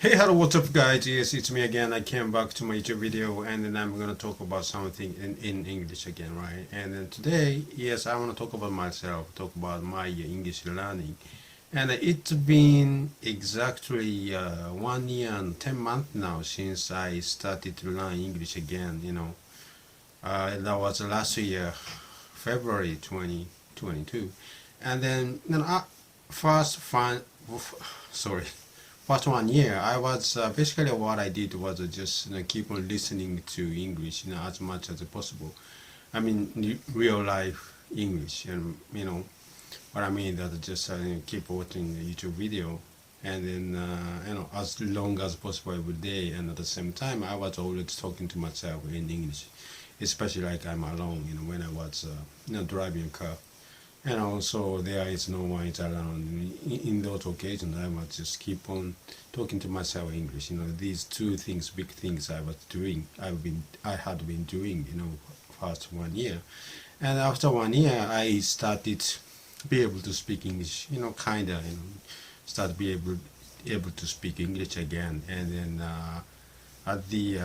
Hey, hello, what's up, guys? Yes, it's me again. I came back to my YouTube video, and then I'm gonna talk about something in English again, right? And then today, yes, I want to talk about myself, talk about my English learning. And it's been exactly 1 year and 10 months now since I started to learn English again. That was last year, February 2022. And then, first fun, sorry. First 1 year, I was basically what I did was just keep on listening to English, as much as possible. I mean, real life English, and what I mean that just keep watching the YouTube video, and then as long as possible every day. And at the same time, I was always talking to myself in English, especially like I'm alone. When I was driving a car. And also there is no one around. In those occasions, I would just keep on talking to myself in English. These two things, big things I was doing. I had been doing. First 1 year, and after 1 year, I started to be able to speak English. Kinda. Start be able to speak English again. And then at the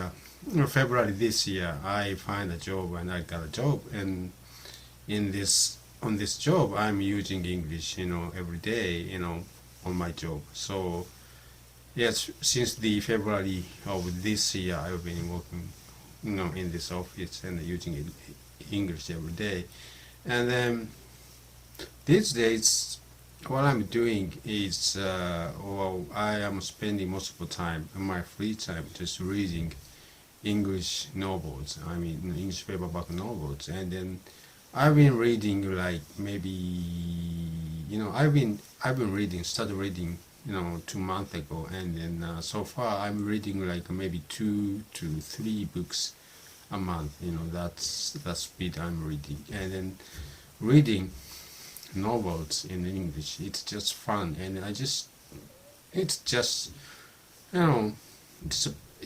February this year, I find a job and I got a job. And on this job, I'm using English, every day, on my job. So, yes, since the February of this year, I've been working, in this office and using English every day. And then these days, what I'm doing is, I am spending most of the time in my free time just reading English novels. I mean, English paperback novels, and then I've been reading like maybe started reading 2 months ago, and then so far I'm reading like maybe 2 to 3 books a month. That's the speed I'm reading. And then reading novels in English, it's just fun, and it's just it's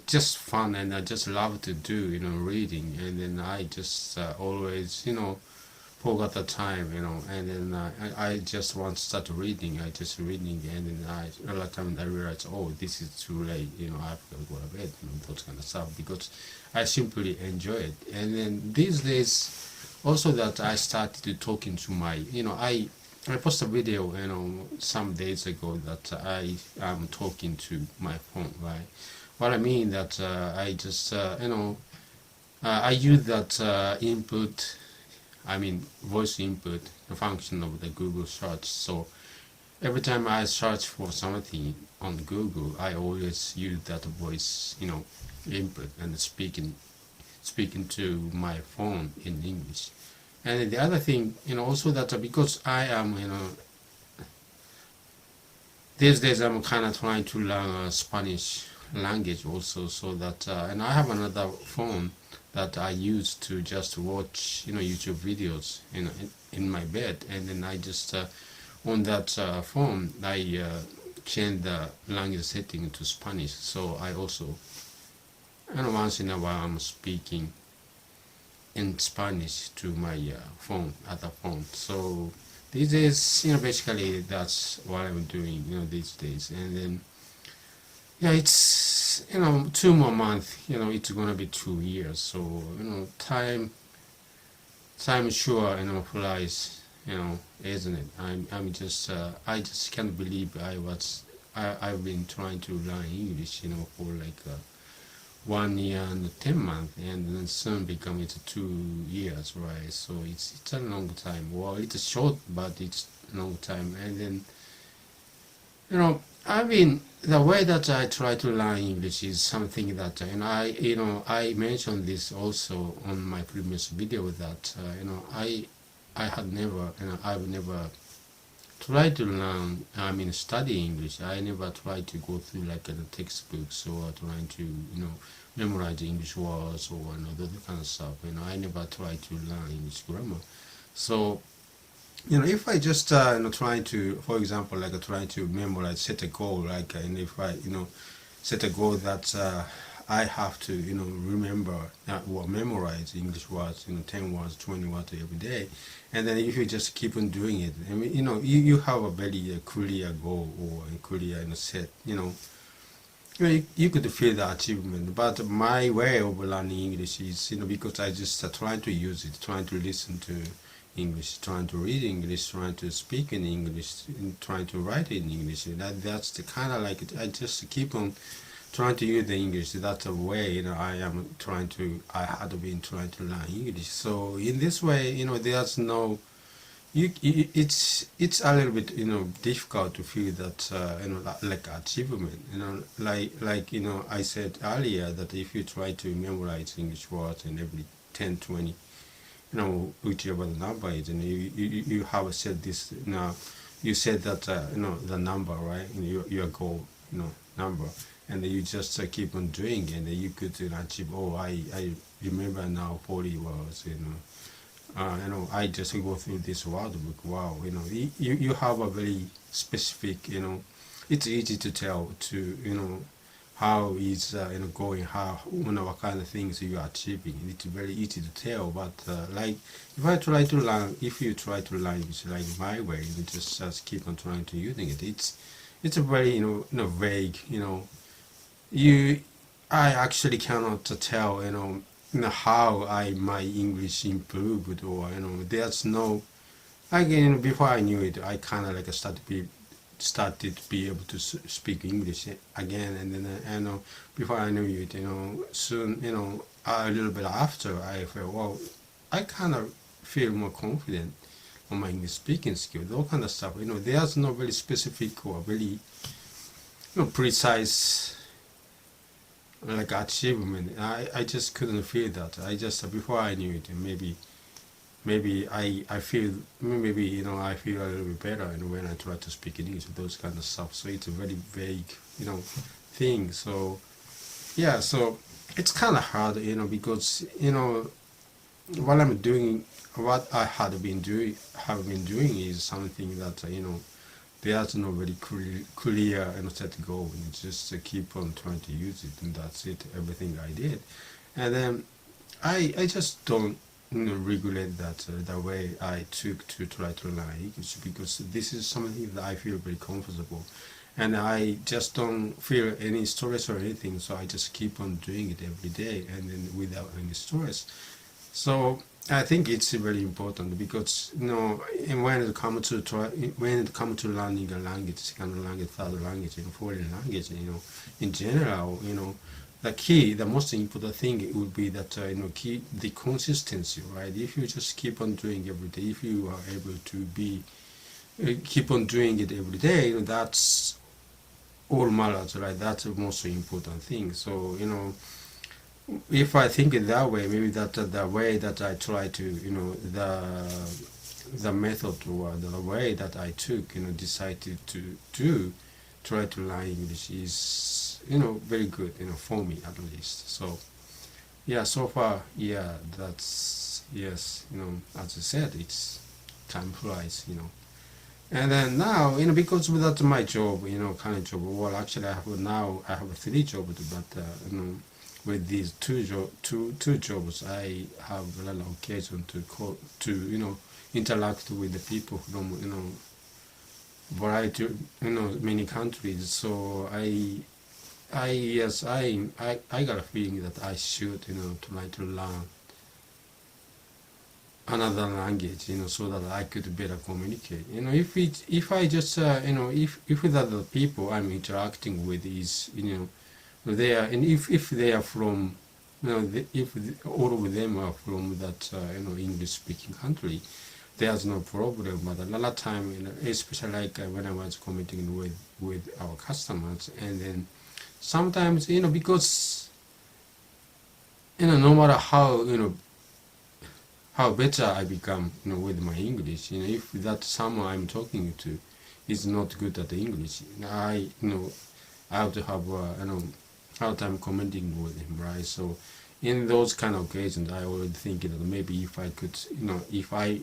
just fun, and I just love to do reading. And then I just always forgot the time, and then I just want to start reading. I just reading, and then a lot of times I realize, oh, this is too late, I've got to go to bed, those kind of stuff, because I simply enjoy it. And then these days, also that I started talking to my, I posted a video, some days ago that I am talking to my phone, right? What I mean that I just, I use that input. I mean, voice input, the function of the Google search. So every time I search for something on Google, I always use that voice, input, and speaking to my phone in English. And the other thing, also that because I am, these days I'm kind of trying to learn Spanish language also, so that, and I have another phone that I use to just watch YouTube videos in my bed. And then I just on that phone I change the language setting to Spanish. So I also once in a while I'm speaking in Spanish to my other phone. So these days, basically that's what I'm doing these days. And then yeah, it's 2 more months, it's gonna be 2 years. So time sure flies, isn't it? I'm just I just can't believe I've been trying to learn English for like 1 year and 10 months, and then soon become it's 2 years, right? So it's a long time. Well, it's short, but it's a long time. And then the way that I try to learn English is something that I mentioned this also on my previous video, that I had never I've never tried to learn, study English. I never tried to go through like the textbooks or trying to memorize English words or that kind of stuff. I never tried to learn English grammar. So if I just trying to, for example, like trying to memorize, set a goal, like, and if I set a goal that I have to remember or memorize English words, 10 words, 20 words every day, and then if you just keep on doing it, you have a very clear goal or a clear set you could feel the achievement, but my way of learning English is, because I just trying to use it, trying to listen to English, trying to read English, trying to speak in English, and trying to write in English. That's the kind of like I just keep on trying to use the English. That's a way I had been trying to learn English. So in this way, there's no it's a little bit difficult to feel that like achievement, like I said earlier that if you try to memorize English words and every 10 20 whichever the number is, and you have said this now, you said that the number, right, your goal number, and you just keep on doing it, and you could achieve, I remember now 40 words, I just go through this word book. Wow, you have a very specific, it's easy to tell to, how is going, how what kind of things you are achieving. It's very easy to tell, but like if you try to learn it's like my way, you just keep on trying to using it. It's a very vague, I actually cannot tell how my English improved, or there's no, again, before I knew it, I kind of like started to be able to speak English again, and then before I knew it, soon, a little bit after, I felt, well, I kind of feel more confident on my English speaking skills, all kind of stuff. There's no very specific or very precise like achievement. I just couldn't feel that. I just, before I knew it, maybe I feel, maybe I feel a little bit better when I try to speak in English, those kind of stuff. So it's a very vague thing. So yeah, so it's kind of hard, because what I'm doing, what I have been doing is something that there's no very clear set goal, and just keep on trying to use it, and that's it, everything I did. And then I just don't regret that the way I took to try to learn English, because this is something that I feel very comfortable, and I just don't feel any stress or anything, so I just keep on doing it every day, and then without any stress. So I think it's very important, because and when it comes to learning a language, second language, third language, foreign language, in general, the most important thing would be that keep the consistency, right? If you just keep on doing every day, if you are able to keep on doing it every day, that's all matters, right? That's the most important thing. So if I think it that way, maybe that the way that I try to, the method or the way that I took, decided to try to learn English is, very good, for me at least. So yeah, so far, yeah, that's, yes, as I said, it's time flies, And then now, because that's my job, current job, well, actually I have 3 jobs, but, with these two jobs, I have a lot of occasion to interact with the people from variety, many countries. So I got a feeling that I should try to learn another language, so that I could better communicate. If I just if the other people I'm interacting with is they are, and if they are from, if all of them are from that English speaking country, there's no problem. But a lot of time, especially like when I was communicating with our customers, and then sometimes because no matter how better I become with my English, if that someone I'm talking to is not good at the English, I have to have hard time commenting with him, right? So in those kind of occasions, I always think that maybe if I could, if I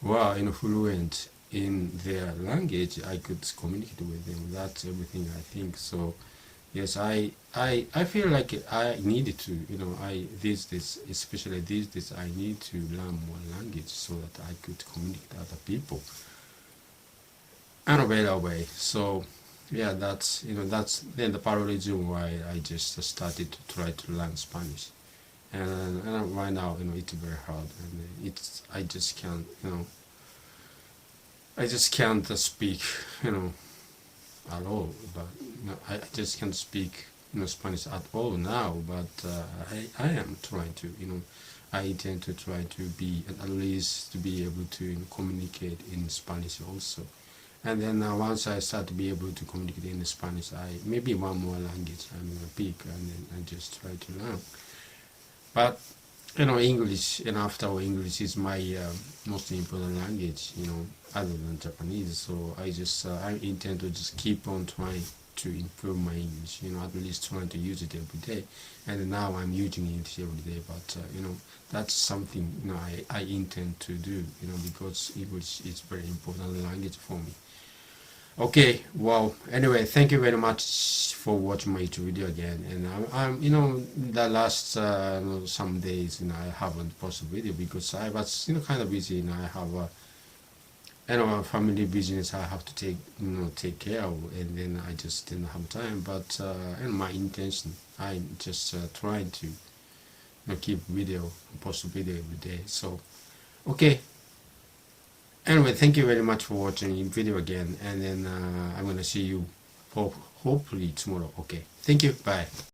were fluent in their language, I could communicate with them. That's everything I think. So yes, I feel like I needed to, these days, especially these days, I need to learn more language so that I could communicate with other people in a better way. So yeah, that's that's then the part of the reason why I just started to try to learn Spanish, and right now it's very hard, and it's I just can't I just can't speak at all, but I just can't speak Spanish at all now, but I am trying to I intend to try to be at least to be able to communicate in Spanish also. And then once I start to be able to communicate in Spanish, maybe one more language I'm gonna pick, and then I just try to learn. But English, and after all, English is my most important language, other than Japanese. So I intend to just keep on trying to improve my English, at least trying to use it every day. And now I'm using it every day, but that's something I intend to do, because English is very important language for me. Okay, well, anyway, thank you very much for watching my YouTube video again. And I'm the last some days I haven't posted video because I was kind of busy, and I have a family business I have to take care of, and then I just didn't have time. But and my intention, I'm just trying to keep post video every day. So okay. Anyway, thank you very much for watching the video again, and then I'm gonna see you hopefully tomorrow. Okay, thank you, bye.